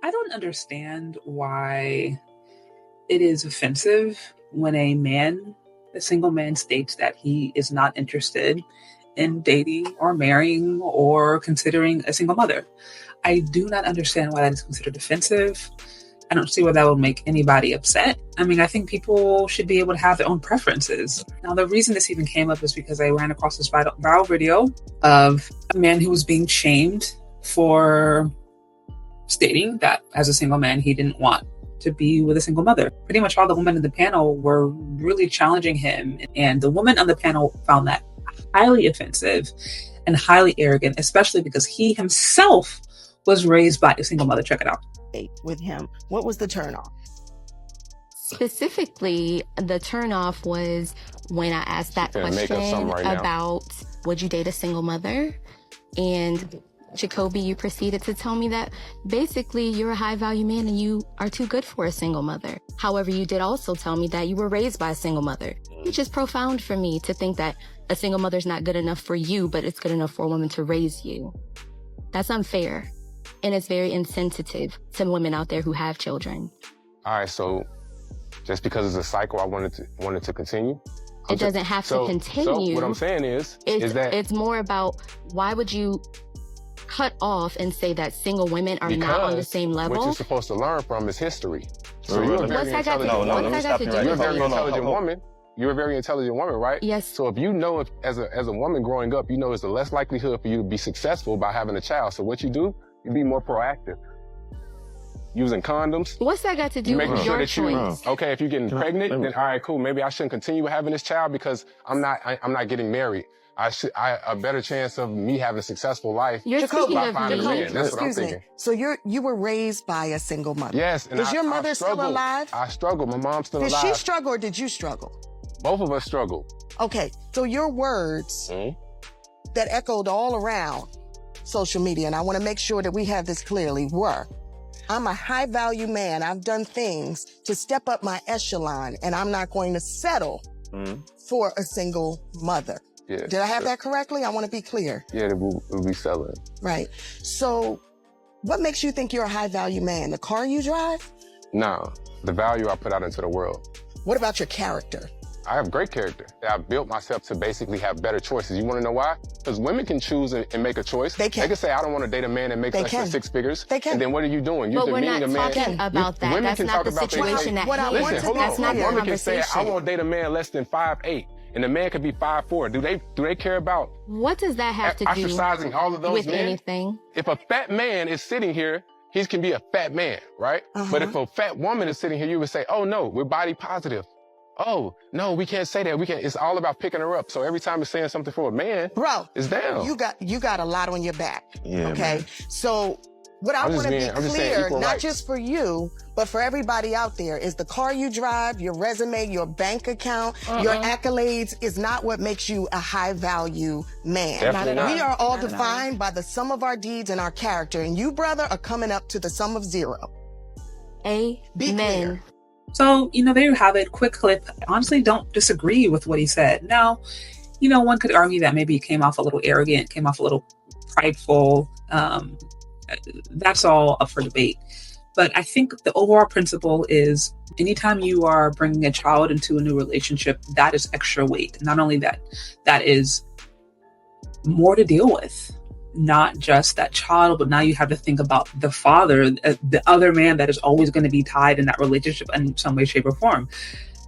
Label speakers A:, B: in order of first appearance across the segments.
A: I don't understand why it is offensive when a single man states that he is not interested in dating or marrying or considering a single mother. I do not understand why that is considered offensive. I don't see why that would make anybody upset. I mean, I think people should be able to have their own preferences. Now, the reason this even came up is because I ran across this viral video of a man who was being shamed for stating that as a single man, he didn't want to be with a single mother. Pretty much all the women in the panel were really challenging him. And the women on the panel found that highly offensive and highly arrogant, especially because he himself was raised by a single mother. Check it out.
B: With him, what was the turnoff?
C: Specifically, the turnoff was when I asked that question about would you date a single mother? And Jacoby, you proceeded to tell me that basically you're a high value man and you are too good for a single mother. However, you did also tell me that you were raised by a single mother, which is profound for me to think that a single mother's not good enough for you, but it's good enough for a woman to raise you. That's unfair. And it's very insensitive to women out there who have children.
D: All right, so just because it's a cycle, I wanted to continue.
C: It doesn't have to continue.
D: So what I'm saying is that
C: it's more about why would you cut off and say that single women are not on the same level?
D: What you're supposed to learn from is history. So
C: you're a very
D: intelligent woman. You're a very intelligent woman, right?
C: Yes.
D: So if you know, as a woman growing up, you know it's the less likelihood for you to be successful by having a child. So what you do, you be more proactive. Using condoms.
C: What's that got to do with your choice?
D: Okay, if you're getting pregnant, then all right, cool. Maybe I shouldn't continue having this child because I'm not getting married. A better chance of me having a successful life.
C: You're speaking of me.
D: That's what I'm thinking.
B: So you were raised by a single mother.
D: Yes. And
B: is your mother still alive?
D: I struggled. My mom's still alive.
B: Did she struggle or did you struggle?
D: Both of us struggled.
B: Okay, so your words that echoed all around social media, and I want to make sure that we have this clearly, were, I'm a high value man. I've done things to step up my echelon, and I'm not going to settle for a single mother.
D: Yeah,
B: did I have that correctly? I want to be clear.
D: Yeah, we'll be selling.
B: Right. So what makes you think you're a high value man? The car you drive?
D: No, the value I put out into the world.
B: What about your character?
D: I have great character. I've built myself to basically have better choices. You want to know why? Because women can choose and make a choice.
B: They can.
D: They can say, I don't want to date a man that makes less than 6 figures.
B: They can.
D: And then what are you doing?
C: But we're not talking about that. That's not the situation at hand.
D: Listen, hold on.
C: That's not the
D: woman can say,
C: conversation.
D: I won't date a man less than 5'8", and the man could be 5'4". Do they care about
C: what does that have to do
D: ostracizing all of those
C: with
D: men?
C: anything?
D: If a fat man is sitting here, he can be a fat man, right? But if a fat woman is sitting here, you would say, oh no, we're body positive. Oh, no, we can't say that. It's all about picking her up. So every time it's saying something for a man,
B: bro,
D: it's down.
B: You got a lot on your back.
E: Yeah,
B: okay.
E: Man.
B: So what I want to be clear, not
D: rights.
B: just for you, but for everybody out there, is the car you drive, your resume, your bank account, your accolades is not what makes you a high value man.
D: Definitely not.
B: We are all defined by the sum of our deeds and our character. And you, brother, are coming up to the sum of 0.
C: Be clear.
A: So, there you have it. Quick clip. I honestly don't disagree with what he said. Now, one could argue that maybe he came off a little arrogant, came off a little prideful. That's all up for debate. But I think the overall principle is anytime you are bringing a child into a new relationship, that is extra weight. Not only that, that is more to deal with. Not just that child, but now you have to think about the father, the other man that is always going to be tied in that relationship in some way, shape, or form.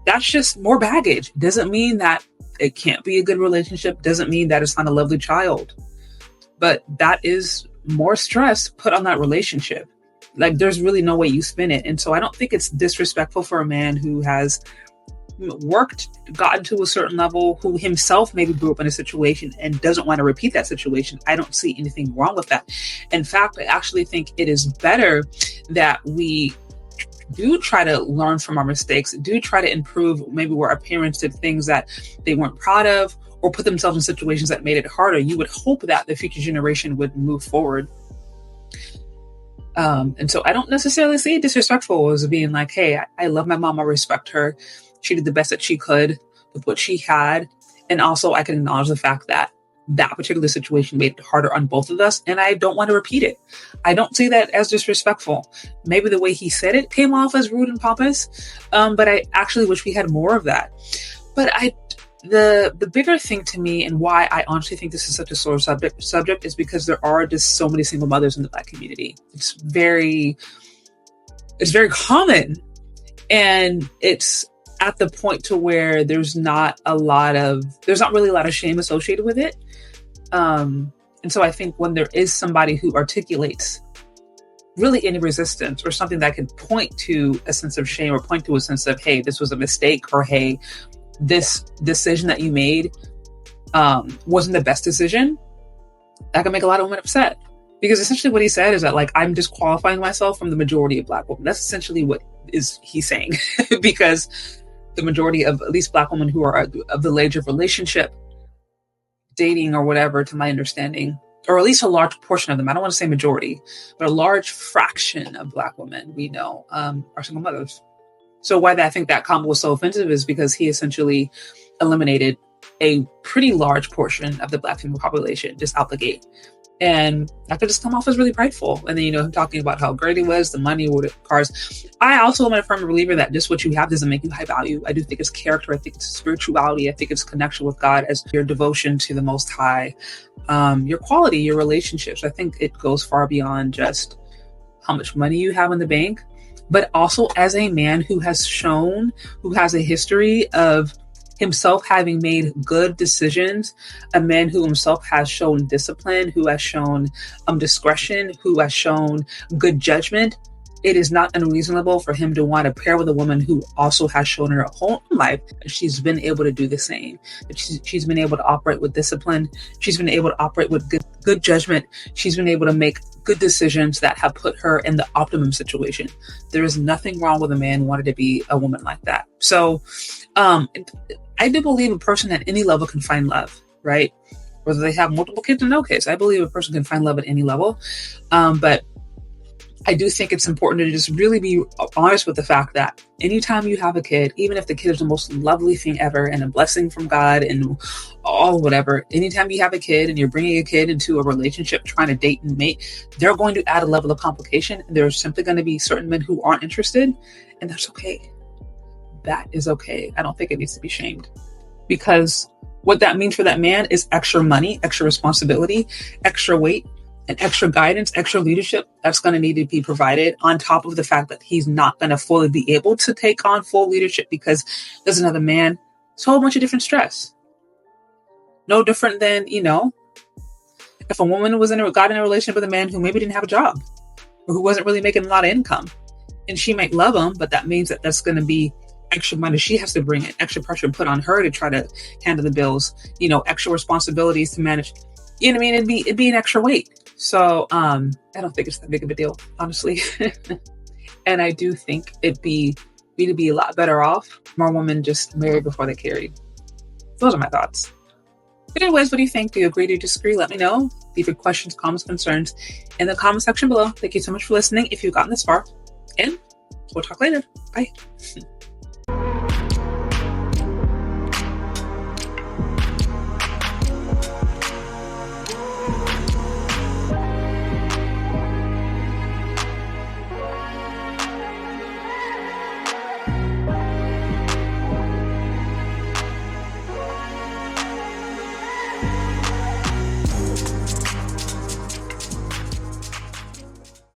A: That's just more baggage. Doesn't mean that it can't be a good relationship. Doesn't mean that it's not a lovely child. But that is more stress put on that relationship. Like, there's really no way you spin it. And so I don't think it's disrespectful for a man who has worked, gotten to a certain level, who himself maybe grew up in a situation and doesn't want to repeat that situation. I don't see anything wrong with that. In fact, I actually think it is better that we do try to learn from our mistakes, do try to improve maybe where our parents did things that they weren't proud of or put themselves in situations that made it harder. You would hope that the future generation would move forward. And so I don't necessarily see it disrespectful as being like, hey, I love my mom, I respect her. She did the best that she could with what she had. And also I can acknowledge the fact that that particular situation made it harder on both of us, and I don't want to repeat it. I don't say that as disrespectful. Maybe the way he said it came off as rude and pompous, but I actually wish we had more of that. But the bigger thing to me, and why I honestly think this is such a sore subject is because there are just so many single mothers in the Black community. It's very common, and it's at the point to where there's not really a lot of shame associated with it. And so I think when there is somebody who articulates really any resistance or something that can point to a sense of shame or point to a sense of, hey, this was a mistake, or hey, this decision that you made wasn't the best decision, that can make a lot of women upset. Because essentially what he said is that, like, I'm disqualifying myself from the majority of Black women. That's essentially what he's saying. Because the majority of at least Black women who are of the age of relationship, dating or whatever, to my understanding, or at least a large portion of them, I don't want to say majority, but a large fraction of Black women we know are single mothers. So why I think that comment was so offensive is because he essentially eliminated a pretty large portion of the Black female population just out the gate. And that could just come off as really prideful. And then, him talking about how great he was, the money, the cars. I also am a firm believer that just what you have doesn't make you high value. I do think it's character. I think it's spirituality. I think it's connection with God as your devotion to the Most High, your quality, your relationships. I think it goes far beyond just how much money you have in the bank, but also as a man who has a history of himself having made good decisions, a man who himself has shown discipline, who has shown discretion, who has shown good judgment. It is not unreasonable for him to want to pair with a woman who also has shown in her whole life that she's been able to do the same. That she's been able to operate with discipline. She's been able to operate with good judgment. She's been able to make good decisions that have put her in the optimum situation. There is nothing wrong with a man wanting to be a woman like that. So I do believe a person at any level can find love, right? Whether they have multiple kids or no kids. I believe a person can find love at any level. But I do think it's important to just really be honest with the fact that anytime you have a kid, even if the kid is the most lovely thing ever and a blessing from God and all whatever, anytime you have a kid and you're bringing a kid into a relationship, trying to date and mate, they're going to add a level of complication. There's simply going to be certain men who aren't interested, and that's okay. That is okay. I don't think it needs to be shamed, because what that means for that man is extra money, extra responsibility, extra weight, and extra guidance, extra leadership that's going to need to be provided, on top of the fact that he's not going to fully be able to take on full leadership because there's another man. It's a whole bunch of different stress. No different than, if a woman got in a relationship with a man who maybe didn't have a job or who wasn't really making a lot of income, and she might love him, but that means that that's going to be extra money she has to bring in, extra pressure put on her to try to handle the bills, extra responsibilities to manage. You know what I mean? It'd be an extra weight. So I don't think it's that big of a deal, honestly. And I do think we'd be a lot better off more women just married before they carried. Those are my thoughts. But anyways, what do you think? Do you agree? Do you disagree? Let me know. Leave your questions, comments, concerns in the comment section below. Thank you so much for listening if you've gotten this far. And we'll talk later. Bye.